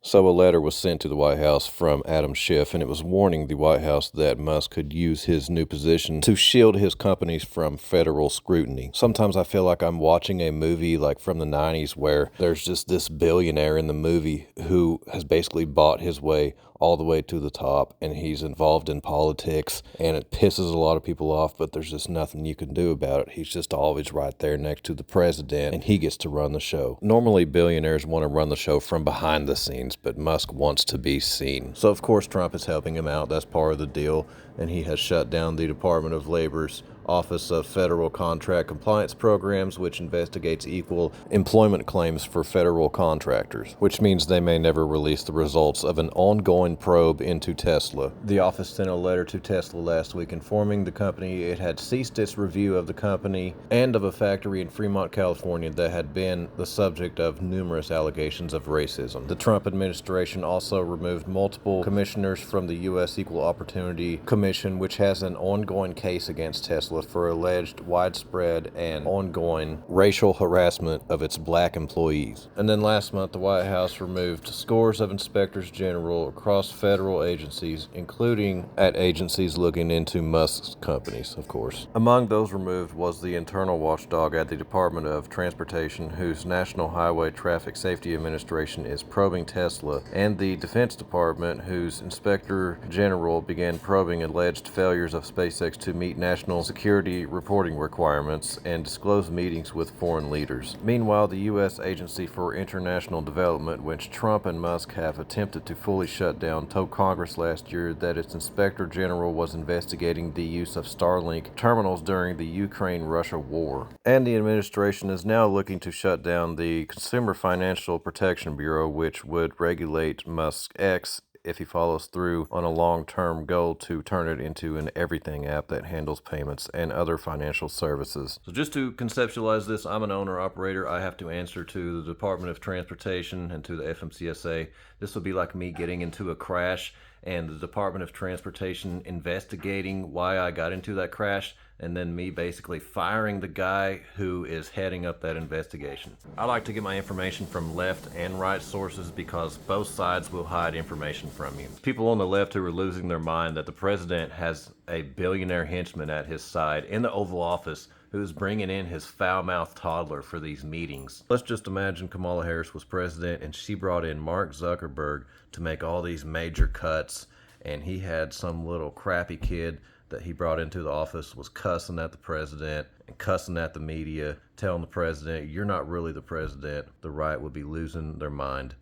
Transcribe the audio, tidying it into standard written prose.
So a letter was sent to the White House from Adam Schiff, and it was warning the White House that Musk could use his new position to shield his companies from federal scrutiny. Sometimes I feel like I'm watching a movie like from the 90s where there's just this billionaire in the movie who has basically bought his way all the way to the top, and he's involved in politics, and it pisses a lot of people off, but there's just nothing you can do about it. He's just always right there next to the president, and he gets to run the show. Normally, billionaires want to run the show from behind the scenes, but Musk wants to be seen. So, of course, Trump is helping him out. That's part of the deal, and he has shut down the Department of Labor's Office of Federal Contract Compliance Programs, which investigates equal employment claims for federal contractors, which means they may never release the results of an ongoing probe into Tesla. The office sent a letter to Tesla last week informing the company it had ceased its review of the company and of a factory in Fremont, California that had been the subject of numerous allegations of racism. The Trump administration also removed multiple commissioners from the U.S. Equal Opportunity Commission, which has an ongoing case against Tesla for alleged widespread and ongoing racial harassment of its black employees. And then last month, the White House removed scores of inspectors general across federal agencies, including at agencies looking into Musk's companies, of course. Among those removed was the internal watchdog at the Department of Transportation, whose National Highway Traffic Safety Administration is probing Tesla, and the Defense Department, whose inspector general began probing alleged failures of SpaceX to meet national security reporting requirements and disclose meetings with foreign leaders. Meanwhile, the U.S. Agency for International Development, which Trump and Musk have attempted to fully shut down, told Congress last year that its inspector general was investigating the use of Starlink terminals during the Ukraine-Russia war. And the administration is now looking to shut down the Consumer Financial Protection Bureau, which would regulate Musk X if he follows through on a long-term goal to turn it into an everything app that handles payments and other financial services. So just to conceptualize this, I'm an owner-operator. I have to answer to the Department of Transportation and to the FMCSA. This would be like me getting into a crash and the Department of Transportation investigating why I got into that crash, and then me basically firing the guy who is heading up that investigation. I like to get my information from left and right sources because both sides will hide information from you. People on the left who are losing their mind that the president has a billionaire henchman at his side in the Oval Office who's bringing in his foul-mouthed toddler for these meetings. Let's just imagine Kamala Harris was president and she brought in Mark Zuckerberg to make all these major cuts, and he had some little crappy kid that he brought into the office was cussing at the president and cussing at the media, telling the president, "You're not really the president." The right would be losing their mind.